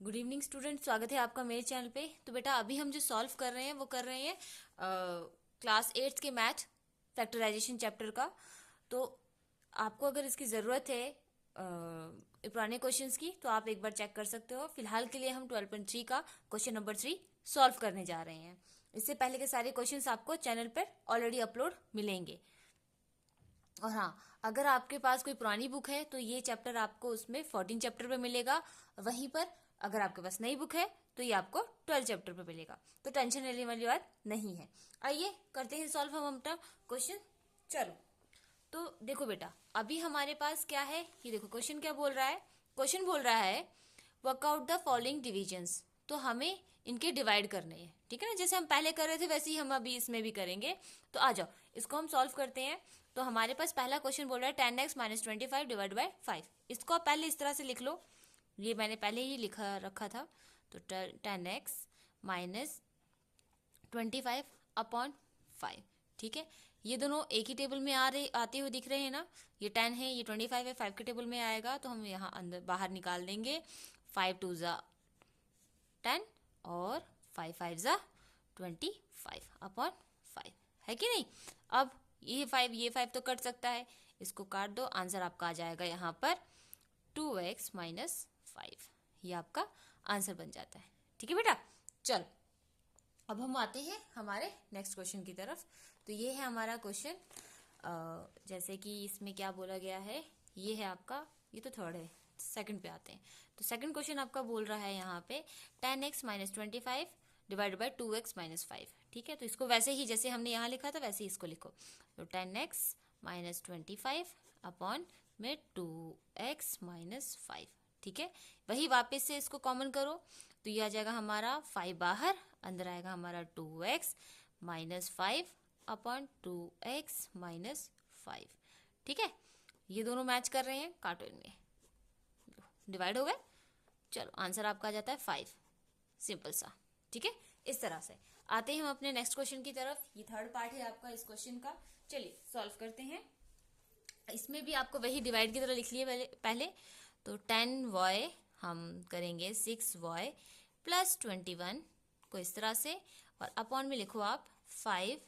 Good evening student, स्वागत है आपका मेरे चैनल पे। तो बेटा अभी हम जो सॉल्व कर रहे हैं वो कर रहे हैं क्लास 8 के मैथ फैक्टराइजेशन चैप्टर का। तो आपको अगर इसकी ज़रूरत है पुराने क्वेश्चंस की तो आप एक बार चेक कर सकते हो। फिलहाल के लिए हम 12.3 का क्वेश्चन नंबर 3 सॉल्व करने जा रहे हैं। इससे पहले के सारे क्वेश्चंस आपको चैनल पर ऑलरेडी अपलोड मिलेंगे। और हाँ, अगर आपके पास कोई पुरानी बुक है तो ये चैप्टर आपको उसमें 14 चैप्टर पे मिलेगा। वहीं पर अगर आपके पास नई बुक है तो ये आपको 12 चैप्टर पे मिलेगा। तो टेंशन लेने वाली बात नहीं है। आइए करते हैं सॉल्व हम अपना क्वेश्चन। चलो, तो देखो बेटा, अभी हमारे पास क्या है, ये देखो क्वेश्चन क्या बोल रहा है। क्वेश्चन बोल रहा है वर्कआउट द फॉलोइंग डिविजन्स। तो हमें इनके डिवाइड करने हैं, ठीक है ना। जैसे हम पहले कर रहे थे वैसे ही हम अभी इसमें भी करेंगे। तो आ जाओ, इसको हम सॉल्व करते हैं। तो हमारे पास पहला क्वेश्चन बोल रहा है 10x माइनस 25 डिवाइड बाई 5। इसको आप पहले इस तरह से लिख लो, ये मैंने पहले ही लिखा रखा था। तो 10x माइनस 25 अपॉन 5, ठीक है। ये दोनों एक ही टेबल में आते हुए दिख रहे हैं ना। ये 10 है, ये 25 है, 5 के टेबल में आएगा तो हम यहाँ अंदर बाहर निकाल देंगे। 5 2 ज़ा 10 और 5 5 ज़ा 25 अपॉन 5, है कि नहीं। अब ये 5 तो कट सकता है, इसको काट दो। आंसर आपका आ जाएगा यहाँ पर 2x माइनस 5। ये आपका आंसर बन जाता है, ठीक है बेटा। चल, अब हम आते हैं हमारे नेक्स्ट क्वेश्चन की तरफ। तो ये है हमारा क्वेश्चन। जैसे कि इसमें क्या बोला गया है, ये है आपका, ये तो थर्ड है, सेकंड पे आते हैं। तो सेकंड क्वेश्चन आपका बोल रहा है यहाँ पे 10x minus 25 divide by 2x minus 5, ठीक है। तो इसको वैसे ही जैसे हमने यहाँ लिखा था वैसे ही इसको लिखो। तो 10x माइनस 25 अपॉन में 2x माइनस 5, ठीक है। वही वापस से इसको कॉमन करो तो ये आ जाएगा हमारा 5 बाहर, अंदर आएगा हमारा 2x minus 5 upon 2x minus 5, ठीक है। ये दोनों मैच कर रहे हैं, काटो इनमें, डिवाइड हो गए। चलो, आंसर आपका आ जाता है 5, सिंपल सा, ठीक है। इस तरह से आते हैं हम अपने नेक्स्ट क्वेश्चन की तरफ। ये थर्ड पार्ट है आपका इस क्वेश्चन का। चलिए सॉल्व करते हैं। इसमें भी आपको वही डिवाइड की तरह लिख लिए पहले। तो 10y हम करेंगे 6y प्लस 21 को इस तरह से, और अपॉन में लिखो आप 5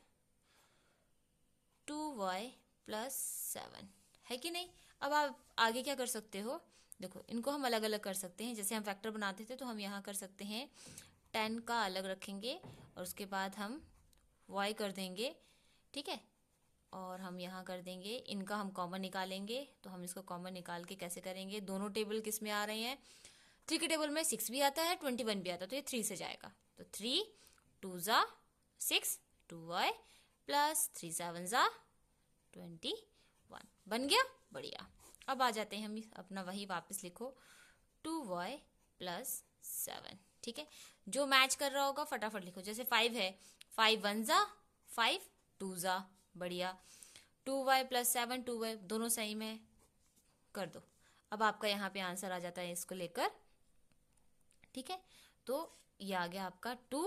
2y प्लस 7, है कि नहीं। अब आप आगे क्या कर सकते हो, देखो इनको हम अलग अलग कर सकते हैं। जैसे हम फैक्टर बनाते थे तो हम यहाँ कर सकते हैं 10 का अलग रखेंगे और उसके बाद हम y कर देंगे, ठीक है। और हम यहाँ कर देंगे, इनका हम कॉमन निकालेंगे। तो हम इसको कॉमन निकाल के कैसे करेंगे, दोनों टेबल किस में आ रहे हैं, 3 के टेबल में 6 भी आता है 21 भी आता है, तो ये 3 से जाएगा। तो 3 2 ज़ा 6 2y प्लस 3 7 ज़ा 21 बन गया, बढ़िया। अब आ जाते हैं हम अपना वही वापस लिखो 2y प्लस 7, ठीक है। जो मैच कर रहा होगा फटाफट लिखो। जैसे 5 है, 5 1 ज़ा 5 2 ज़ा, बढ़िया। 2y प्लस 7 2y दोनों सही में कर दो। अब आपका यहाँ पे आंसर आ जाता है इसको लेकर, ठीक है। तो ये आ गया आपका 2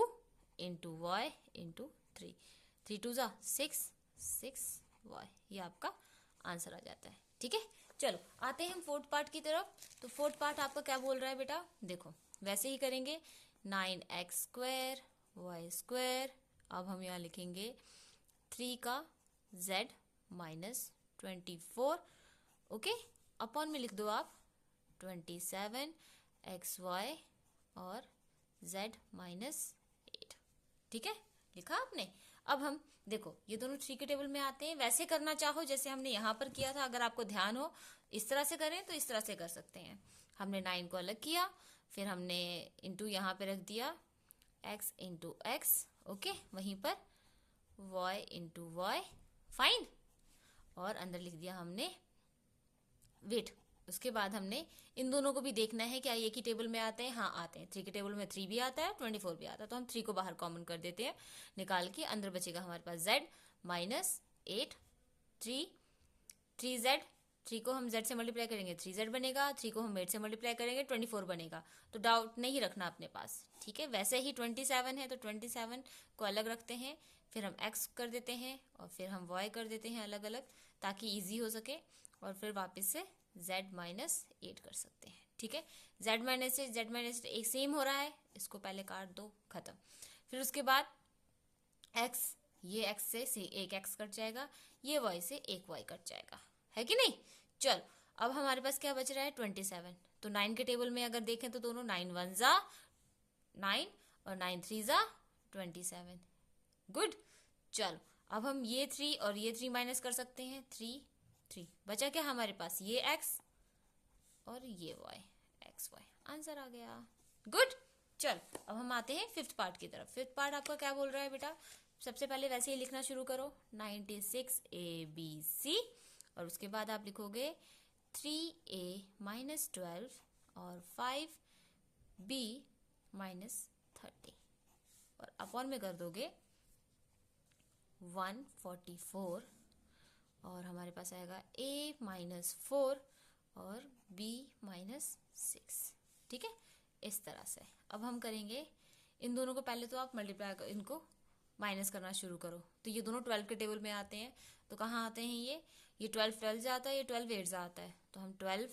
इंटू वाई इंटू 3, 3 2 ज़ा 6 6y, ये आपका आंसर आ जाता है, ठीक है। चलो आते हैं हम फोर्थ पार्ट की तरफ। तो फोर्थ पार्ट आपका क्या बोल रहा है बेटा, देखो वैसे ही करेंगे 9x स्क्वायर वाई स्क्वायर। अब हम यहाँ लिखेंगे 3 का z माइनस 24, ओके। अपॉन में लिख दो आप 27 xy और z माइनस 8, ठीक है, लिखा आपने। अब हम देखो ये दोनों 3 के टेबल में आते हैं। वैसे करना चाहो जैसे हमने यहाँ पर किया था, अगर आपको ध्यान हो इस तरह से करें तो इस तरह से कर सकते हैं। हमने 9 को अलग किया, फिर हमने इंटू यहाँ पे रख दिया x इंटू एक्स, ओके। वहीं पर y इंटू वाई, फाइन। और अंदर लिख दिया हमने वेट। उसके बाद हमने इन दोनों को भी देखना है क्या ये एक ही टेबल में आते हैं, हाँ आते हैं। 3 के टेबल में 3 भी आता है 24 भी आता है, तो हम 3 को बाहर कॉमन कर देते हैं निकाल के। अंदर बचेगा हमारे पास z माइनस 8 3 3z, 3 को हम z से मल्टीप्लाई करेंगे 3z बनेगा, 3 को हम 8 से मल्टीप्लाई करेंगे 24 बनेगा। तो डाउट नहीं रखना अपने पास, ठीक है। वैसे ही 27 है तो 27 को अलग रखते हैं, फिर हम x कर देते हैं और फिर हम y कर देते हैं अलग अलग, ताकि ईजी हो सके। और फिर वापस से z माइनस 8 कर सकते हैं, ठीक है। z माइनस एक सेम हो रहा है, इसको पहले काट दो, खत्म। फिर उसके बाद x, ये x से एक x कट जाएगा, ये y से एक y कट जाएगा, है कि नहीं। चल अब हमारे पास क्या बच रहा है 27। तो 9 के टेबल में अगर देखें तो दोनों 9 1 जा 9 और 9 3 जा 27। गुड। चलो अब हम ये 3 और ये 3 माइनस कर सकते हैं, 3 3 बचा क्या हमारे पास, ये x और ये y, x y, आंसर आ गया। गुड। चल अब हम आते हैं फिफ्थ पार्ट की तरफ। फिफ्थ पार्ट आपका क्या बोल रहा है बेटा, सबसे पहले वैसे ही लिखना शुरू करो, 96 ABC और उसके बाद आप लिखोगे 3A माइनस 12 और 5B माइनस 30 और अपॉन में कर दोगे 144 और हमारे पास आएगा A माइनस 4 और B माइनस 6, ठीक है। इस तरह से अब हम करेंगे इन दोनों को, पहले तो आप मल्टीप्लाई कर, इनको माइनस करना शुरू करो। तो ये दोनों 12 के टेबल में आते हैं, तो कहाँ आते हैं ये 12 12 जा आता है, ये 12 8 जा आता है, तो हम 12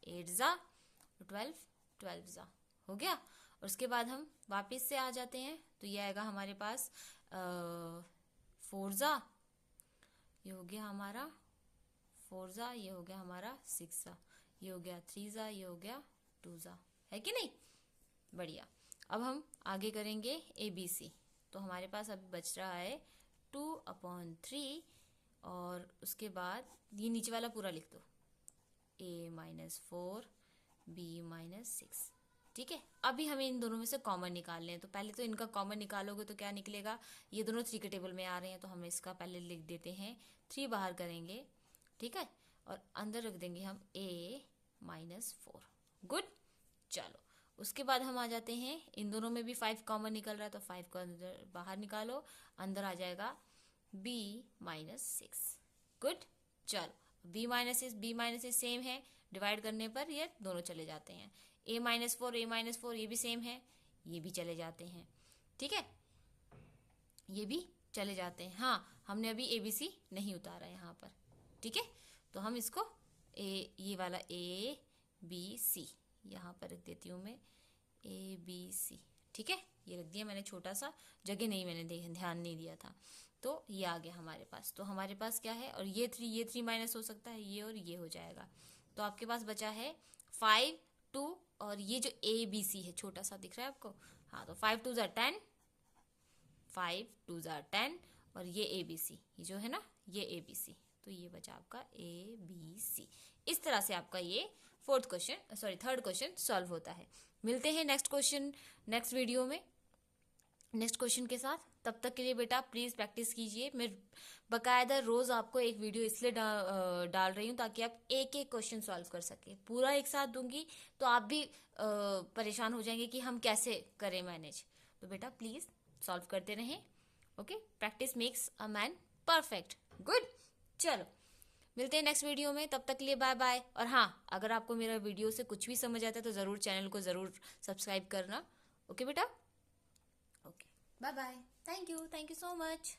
8 जा और 12 12 जा हो गया। और उसके बाद हम वापस से आ जाते हैं, तो ये आएगा हमारे पास 4 जा, ये हो गया हमारा 4 जा, ये हो गया हमारा 6 जा, ये हो गया 3 जा, ये हो गया 2 जा, है कि नहीं। बढ़िया। अब हम आगे करेंगे ABC, तो हमारे पास अभी बच रहा है 2/3 और उसके बाद ये नीचे वाला पूरा लिख दो, A माइनस 4 B माइनस 6, ठीक है। अभी हमें इन दोनों में से कॉमन निकालने हैं, तो पहले तो इनका कॉमन निकालोगे तो क्या निकलेगा, ये दोनों 3 के टेबल में आ रहे हैं, तो हम इसका पहले लिख देते हैं, 3 बाहर करेंगे, ठीक है, और अंदर रख देंगे हम A माइनस 4। गुड। चलो उसके बाद हम आ जाते हैं, इन दोनों में भी 5 कॉमन निकल रहा है, तो 5 को अंदर बाहर निकालो, अंदर आ जाएगा B माइनस 6। गुड। चलो B माइनस सेम है, डिवाइड करने पर ये दोनों चले जाते हैं। A माइनस 4 ये भी सेम है, ये भी चले जाते हैं, ठीक है, ये भी चले जाते हैं। हाँ हमने अभी ABC नहीं उतारा यहाँ पर, ठीक है, तो हम इसको ये वाला ABC यहाँ पर रख देती हूँ मैं, ABC, ठीक है, ये रख दिया मैंने, छोटा सा जगह नहीं, मैंने ध्यान नहीं दिया था, तो ये आ गया हमारे पास। तो हमारे पास क्या है, और ये 3 माइनस हो सकता है, ये और ये हो जाएगा, तो आपके पास बचा है 5 2 और ये जो ABC है छोटा सा दिख रहा है आपको, हाँ, तो 5 2 ज़ा 10, 5 2 ज़ा 10 और ये ABC, ये जो है ना ये ABC, तो ये बचा आपका ABC। इस तरह से आपका ये थर्ड क्वेश्चन सॉल्व होता है। मिलते हैं नेक्स्ट वीडियो में नेक्स्ट क्वेश्चन के साथ। तब तक के लिए बेटा प्लीज़ प्रैक्टिस कीजिए। मैं बकायदा रोज़ आपको एक वीडियो इसलिए डाल रही हूँ ताकि आप एक एक क्वेश्चन सॉल्व कर सके। पूरा एक साथ दूंगी तो आप भी परेशान हो जाएंगे कि हम कैसे करें मैनेज। तो बेटा प्लीज़ सॉल्व करते रहें। Okay, practice makes a man perfect. Good. चलो मिलते हैं नेक्स्ट वीडियो में, तब तक के लिए बाय बाय। और हाँ, अगर आपको मेरा वीडियो से कुछ भी समझ आता है तो ज़रूर चैनल को ज़रूर सब्सक्राइब करना। ओके बेटा, okay, bye bye, thank you so much.